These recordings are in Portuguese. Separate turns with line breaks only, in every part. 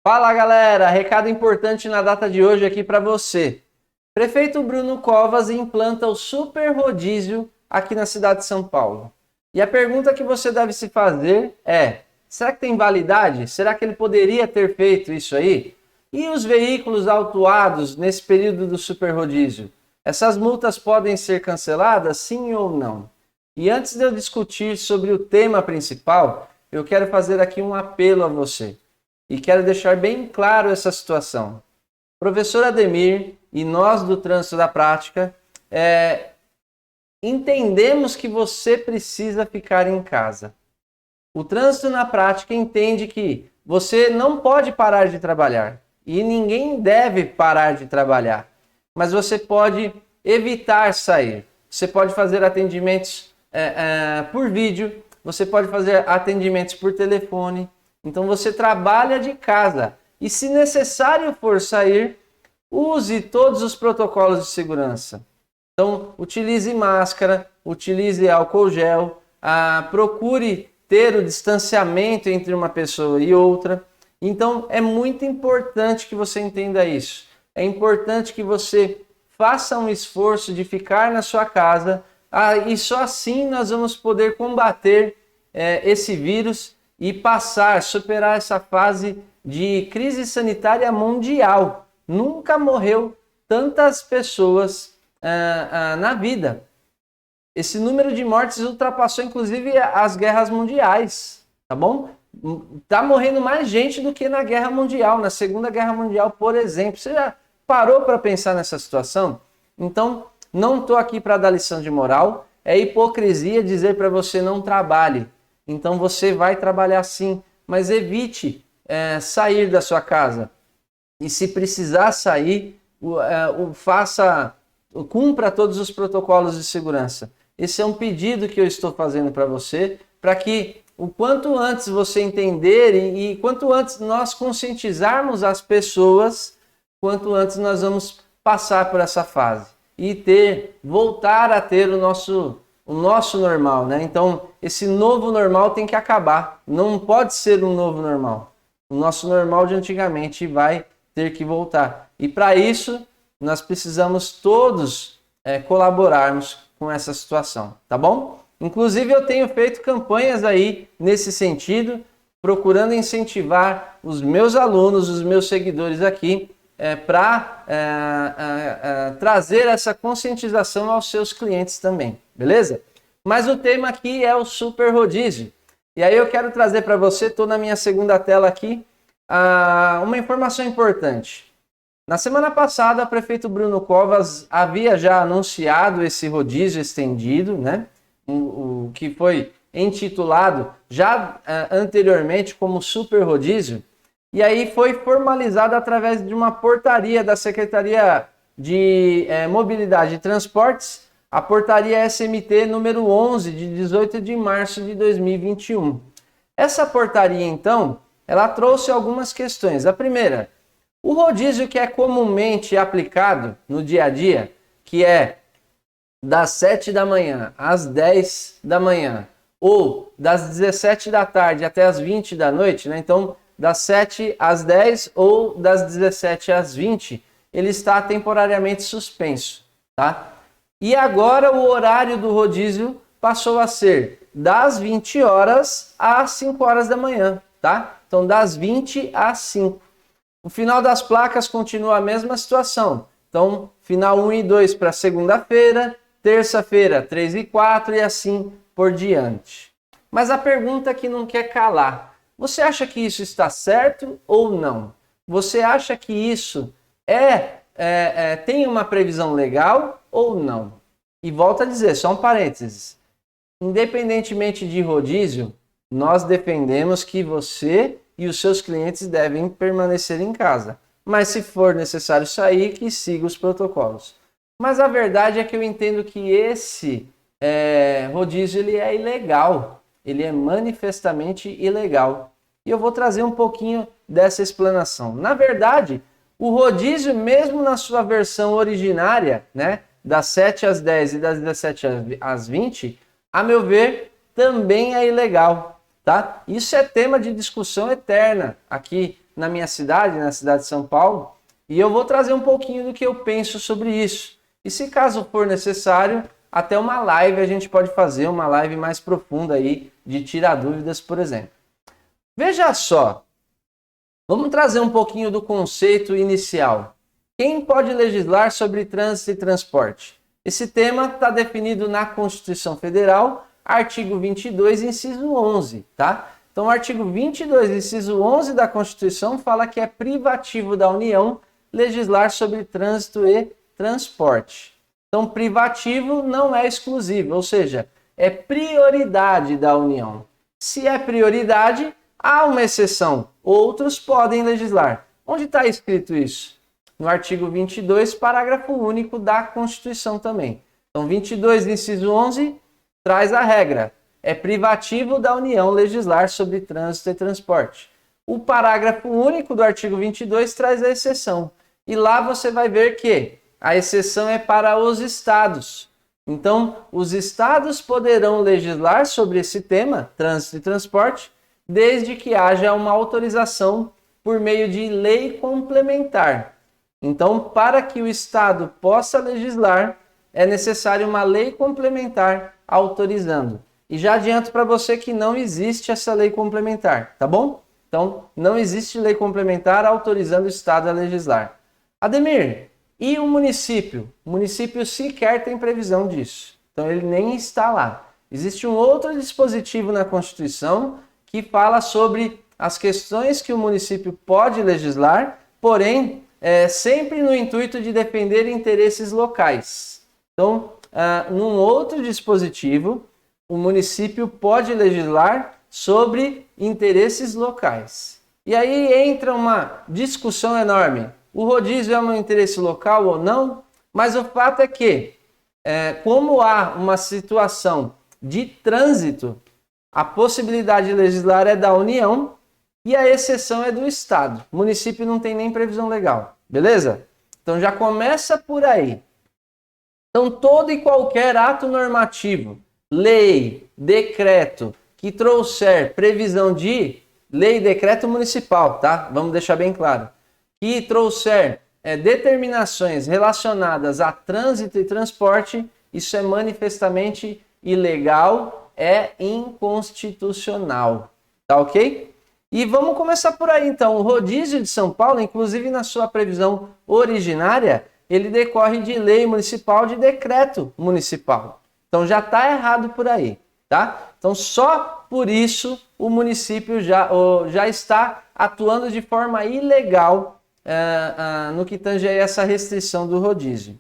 Fala galera, recado importante na data de hoje aqui para você. Prefeito Bruno Covas implanta o super rodízio aqui na cidade de São Paulo. E a pergunta que você deve se fazer é: será que tem validade? Será que ele poderia ter feito isso aí? E os veículos autuados nesse período do super rodízio? Essas multas podem ser canceladas, sim ou não? E antes de eu discutir sobre o tema principal, eu quero fazer aqui um apelo a você. E quero deixar bem claro essa situação. Professor Ademir e nós do Trânsito da Prática entendemos que você precisa ficar em casa. O Trânsito na Prática entende que você não pode parar de trabalhar e ninguém deve parar de trabalhar, mas você pode evitar sair. Você pode fazer atendimentos por vídeo, você pode fazer atendimentos por telefone. Então você trabalha de casa e, se necessário for sair, use todos os protocolos de segurança. Então utilize máscara, utilize álcool gel, procure ter o distanciamento entre uma pessoa e outra. Então é muito importante que você entenda isso. É importante que você faça um esforço de ficar na sua casa e só assim nós vamos poder combater esse vírus e superar essa fase de crise sanitária mundial. Nunca morreu tantas pessoas na vida. Esse número de mortes ultrapassou inclusive as guerras mundiais, tá bom? Tá morrendo mais gente do que na Guerra Mundial, na Segunda Guerra Mundial, por exemplo. Você já parou para pensar nessa situação? Então, não estou aqui para dar lição de moral. É hipocrisia dizer para você não trabalhe. Então você vai trabalhar sim, mas evite sair da sua casa. E se precisar sair, cumpra todos os protocolos de segurança. Esse é um pedido que eu estou fazendo para você, para que o quanto antes você entender e quanto antes nós conscientizarmos as pessoas, quanto antes nós vamos passar por essa fase e voltar a ter o nosso normal, né? Então, esse novo normal tem que acabar. Não pode ser um novo normal. O nosso normal de antigamente vai ter que voltar. E para isso, nós precisamos todos colaborarmos com essa situação, tá bom? Inclusive, eu tenho feito campanhas aí nesse sentido, procurando incentivar os meus alunos, os meus seguidores aqui, para trazer essa conscientização aos seus clientes também, beleza? Mas o tema aqui é o super rodízio. E aí eu quero trazer para você, estou na minha segunda tela aqui, uma informação importante. Na semana passada, o prefeito Bruno Covas havia já anunciado esse rodízio estendido, né? O que foi intitulado já anteriormente como super rodízio. E aí foi formalizado através de uma portaria da Secretaria de Mobilidade e Transportes, a portaria SMT número 11, de 18 de março de 2021. Essa portaria, então, ela trouxe algumas questões. A primeira, o rodízio que é comumente aplicado no dia a dia, que é das 7 da manhã às 10 da manhã, ou das 17 da tarde até as 20 da noite, né? Então, das 7 às 10 ou das 17 às 20, ele está temporariamente suspenso, tá? E agora o horário do rodízio passou a ser das 20 horas às 5 horas da manhã, tá? Então, das 20 às 5. O final das placas continua a mesma situação. Então, final 1 e 2 para segunda-feira, terça-feira 3 e 4 e assim por diante. Mas a pergunta que não quer calar: você acha que isso está certo ou não? Você acha que isso tem uma previsão legal ou não? E volto a dizer, só um parênteses. Independentemente de rodízio, nós defendemos que você e os seus clientes devem permanecer em casa. Mas se for necessário sair, que siga os protocolos. Mas a verdade é que eu entendo que esse rodízio ele é ilegal. Ele é manifestamente ilegal. E eu vou trazer um pouquinho dessa explanação. Na verdade, o rodízio, mesmo na sua versão originária, né, das 7 às 10 e das 17 às 20, a meu ver, também é ilegal. Tá? Isso é tema de discussão eterna aqui na minha cidade, na cidade de São Paulo, e eu vou trazer um pouquinho do que eu penso sobre isso. E se caso for necessário, até uma live a gente pode fazer, uma live mais profunda aí, de tirar dúvidas, por exemplo. Veja só, vamos trazer um pouquinho do conceito inicial. Quem pode legislar sobre trânsito e transporte? Esse tema está definido na Constituição Federal, artigo 22, inciso 11, tá? Então, o artigo 22, inciso 11 da Constituição fala que é privativo da União legislar sobre trânsito e transporte. Então, privativo não é exclusivo, ou seja, é prioridade da União. Se é prioridade, há uma exceção. Outros podem legislar. Onde está escrito isso? No artigo 22, parágrafo único da Constituição também. Então, 22, inciso 11, traz a regra. É privativo da União legislar sobre trânsito e transporte. O parágrafo único do artigo 22 traz a exceção. E lá você vai ver que a exceção é para os estados. Então, os estados poderão legislar sobre esse tema, trânsito e transporte, desde que haja uma autorização por meio de lei complementar. Então, para que o estado possa legislar, é necessário uma lei complementar autorizando. E já adianto para você que não existe essa lei complementar, tá bom? Então, não existe lei complementar autorizando o estado a legislar. Ademir, e o município? O município sequer tem previsão disso. Então, ele nem está lá. Existe um outro dispositivo na Constituição que fala sobre as questões que o município pode legislar, porém, sempre no intuito de defender interesses locais. Então, num outro dispositivo, o município pode legislar sobre interesses locais. E aí entra uma discussão enorme. O rodízio é um interesse local ou não? Mas o fato é que, como há uma situação de trânsito, a possibilidade de legislar é da União e a exceção é do Estado. O município não tem nem previsão legal, beleza? Então já começa por aí. Então todo e qualquer ato normativo, lei, decreto, que trouxer previsão de lei e decreto municipal, tá? Vamos deixar bem claro. Que trouxer determinações relacionadas a trânsito e transporte, isso é manifestamente ilegal, é inconstitucional, tá ok? E vamos começar por aí então. O rodízio de São Paulo, inclusive na sua previsão originária, ele decorre de lei municipal, de decreto municipal. Então já está errado por aí, tá? Então só por isso o município já está atuando de forma ilegal no que tange a essa restrição do rodízio.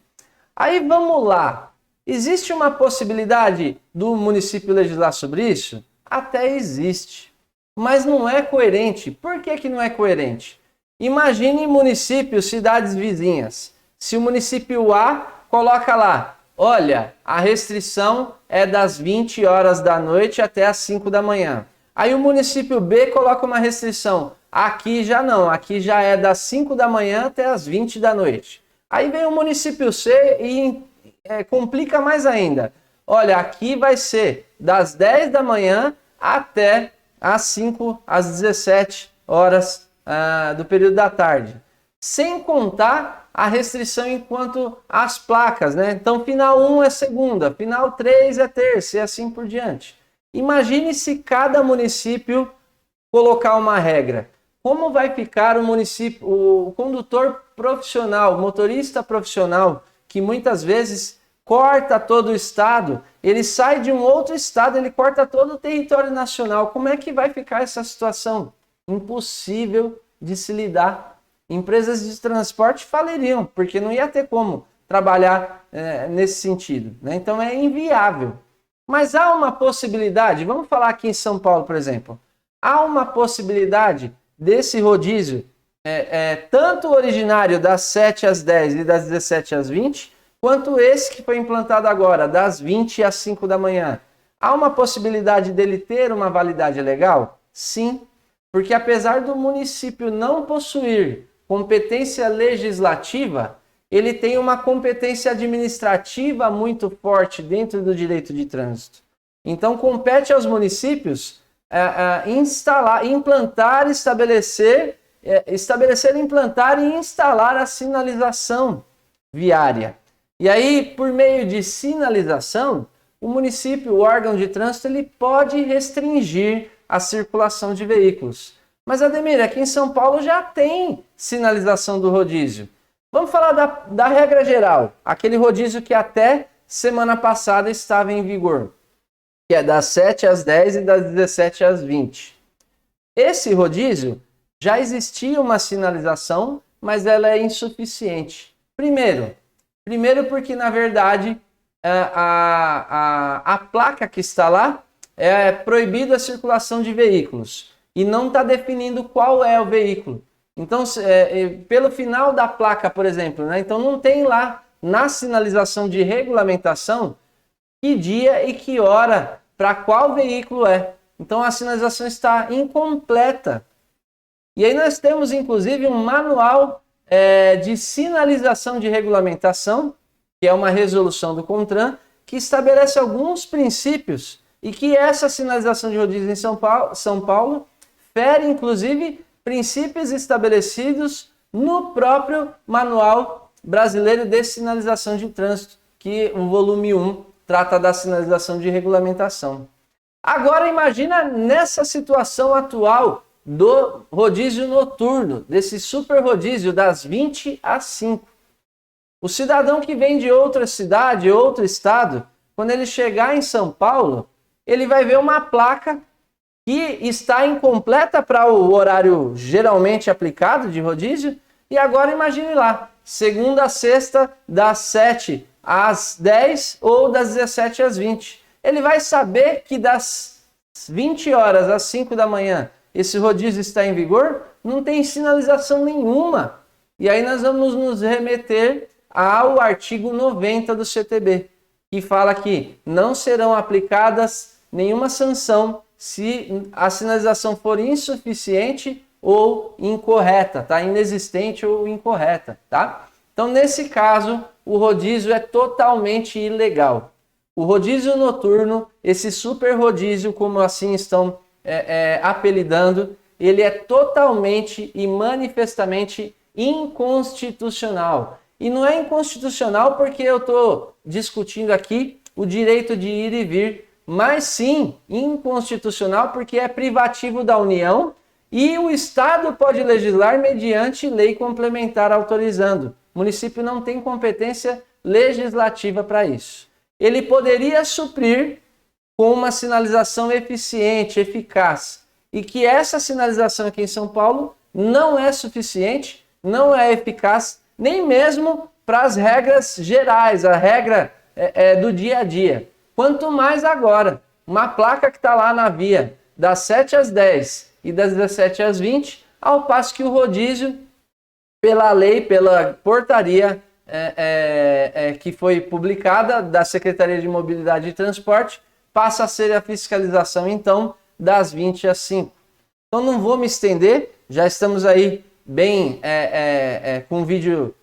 Aí vamos lá. Existe uma possibilidade do município legislar sobre isso? Até existe, mas não é coerente. Por que que não é coerente? Imagine municípios, cidades vizinhas. Se o município A coloca lá, olha, a restrição é das 20 horas da noite até as 5 da manhã. Aí o município B coloca uma restrição. Aqui já não, aqui já é das 5 da manhã até as 20 da noite. Aí vem o município C e complica mais ainda. Olha, aqui vai ser das 10 da manhã até às 17 horas do período da tarde. Sem contar a restrição enquanto as placas, né? Então, final 1 é segunda, final 3 é terça e assim por diante. Imagine se cada município colocar uma regra. Como vai ficar o município, o condutor profissional, o motorista profissional, que muitas vezes corta todo o estado, ele sai de um outro estado, ele corta todo o território nacional. Como é que vai ficar essa situação? Impossível de se lidar. Empresas de transporte faliriam, porque não ia ter como trabalhar nesse sentido, né? Então é inviável. Mas há uma possibilidade, vamos falar aqui em São Paulo, por exemplo, há uma possibilidade desse rodízio, tanto originário das 7 às 10 e das 17 às 20, quanto esse que foi implantado agora, das 20 às 5 da manhã. Há uma possibilidade dele ter uma validade legal? Sim, porque apesar do município não possuir competência legislativa, ele tem uma competência administrativa muito forte dentro do direito de trânsito. Então, compete aos municípios implantar, estabelecer estabelecer, implantar e instalar a sinalização viária. E aí, por meio de sinalização, o município, o órgão de trânsito, ele pode restringir a circulação de veículos. Mas, Ademir, aqui em São Paulo já tem sinalização do rodízio. Vamos falar da regra geral, aquele rodízio que até semana passada estava em vigor, que é das 7 às 10 e das 17 às 20. Esse rodízio já existia uma sinalização, mas ela é insuficiente. Primeiro porque, na verdade, a placa que está lá é proibida a circulação de veículos e não está definindo qual é o veículo. Então, pelo final da placa, por exemplo, né? Então não tem lá na sinalização de regulamentação que dia e que hora para qual veículo é. Então a sinalização está incompleta. E aí nós temos inclusive um manual de sinalização de regulamentação, que é uma resolução do CONTRAN, que estabelece alguns princípios e que essa sinalização de rodízio em São Paulo fere inclusive princípios estabelecidos no próprio Manual Brasileiro de Sinalização de Trânsito, que o volume 1 trata da sinalização de regulamentação. Agora imagina nessa situação atual do rodízio noturno, desse super rodízio das 20 às 5. O cidadão que vem de outra cidade, outro estado, quando ele chegar em São Paulo, ele vai ver uma placa que está incompleta para o horário geralmente aplicado de rodízio. E agora imagine lá, segunda a sexta, das 7 às 10 ou das 17 às 20. Ele vai saber que das 20 horas às 5 da manhã esse rodízio está em vigor? Não tem sinalização nenhuma. E aí nós vamos nos remeter ao artigo 90 do CTB, que fala que não serão aplicadas nenhuma sanção se a sinalização for insuficiente ou incorreta, tá? Inexistente ou incorreta, tá? Então, nesse caso, o rodízio é totalmente ilegal. O rodízio noturno, esse super rodízio, como assim estão apelidando, ele é totalmente e manifestamente inconstitucional. E não é inconstitucional porque eu estou discutindo aqui o direito de ir e vir, mas sim inconstitucional porque é privativo da União e o Estado pode legislar mediante lei complementar autorizando. O município não tem competência legislativa para isso. Ele poderia suprir com uma sinalização eficiente, eficaz, e que essa sinalização aqui em São Paulo não é suficiente, não é eficaz, nem mesmo para as regras gerais, a regra do dia a dia. Quanto mais agora, uma placa que está lá na via das 7 às 10 e das 17 às 20, ao passo que o rodízio, pela lei, pela portaria que foi publicada da Secretaria de Mobilidade e Transporte, passa a ser a fiscalização, então, das 20 às 5. Então não vou me estender, já estamos aí bem com o vídeo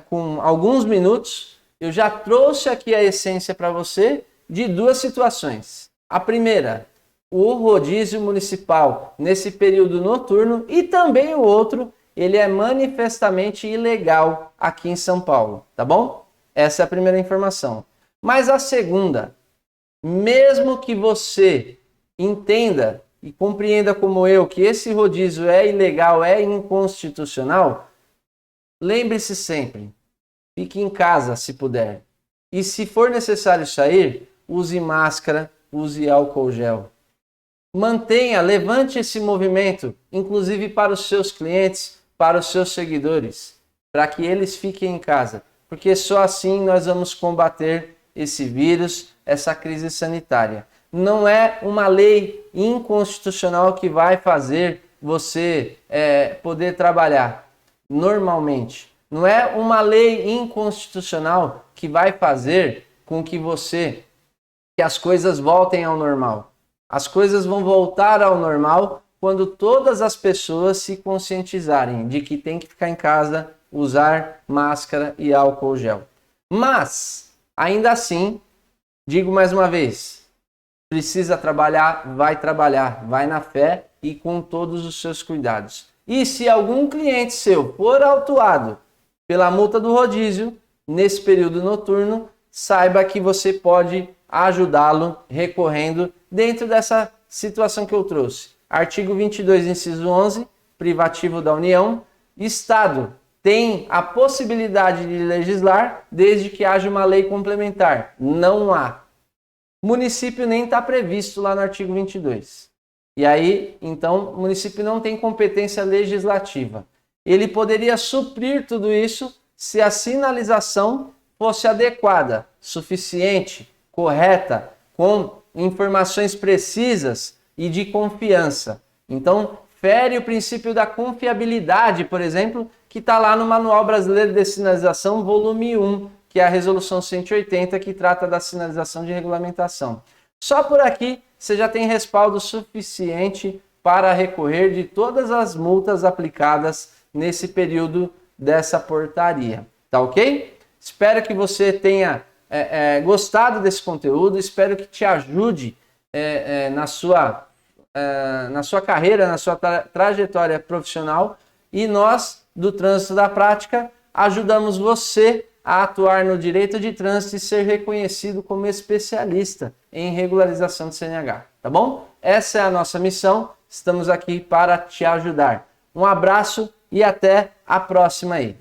com alguns minutos. Eu já trouxe aqui a essência para você de duas situações. A primeira, o rodízio municipal nesse período noturno, e também o outro, ele é manifestamente ilegal aqui em São Paulo, tá bom? Essa é a primeira informação. Mas a segunda, mesmo que você entenda e compreenda como eu que esse rodízio é ilegal, é inconstitucional, lembre-se sempre, fique em casa se puder. E se for necessário sair, use máscara, use álcool gel. Mantenha, levante esse movimento, inclusive para os seus clientes, para os seus seguidores, para que eles fiquem em casa, porque só assim nós vamos combater esse vírus, essa crise sanitária. Não é uma lei inconstitucional que vai fazer você poder trabalhar normalmente. Não é uma lei inconstitucional que vai fazer com que as coisas voltem ao normal. As coisas vão voltar ao normal quando todas as pessoas se conscientizarem de que tem que ficar em casa, usar máscara e álcool gel. Mas, ainda assim, digo mais uma vez, precisa trabalhar, vai na fé e com todos os seus cuidados. E se algum cliente seu for autuado pela multa do rodízio, nesse período noturno, saiba que você pode ajudá-lo recorrendo dentro dessa situação que eu trouxe. Artigo 22, inciso 11, privativo da União. Estado tem a possibilidade de legislar desde que haja uma lei complementar. Não há. Município nem está previsto lá no artigo 22. E aí, então, o município não tem competência legislativa. Ele poderia suprir tudo isso se a sinalização fosse adequada, suficiente, correta, com informações precisas e de confiança. Então, fere o princípio da confiabilidade, por exemplo, que está lá no Manual Brasileiro de Sinalização, volume 1, que é a Resolução 180, que trata da sinalização de regulamentação. Só por aqui você já tem respaldo suficiente para recorrer de todas as multas aplicadas nesse período dessa portaria. Tá ok? Espero que você tenha gostado desse conteúdo, espero que te ajude na sua carreira, na sua trajetória profissional, e nós, do Trânsito da Prática, ajudamos você a atuar no direito de trânsito e ser reconhecido como especialista em regularização de CNH, tá bom? Essa é a nossa missão, estamos aqui para te ajudar. Um abraço e até a próxima aí.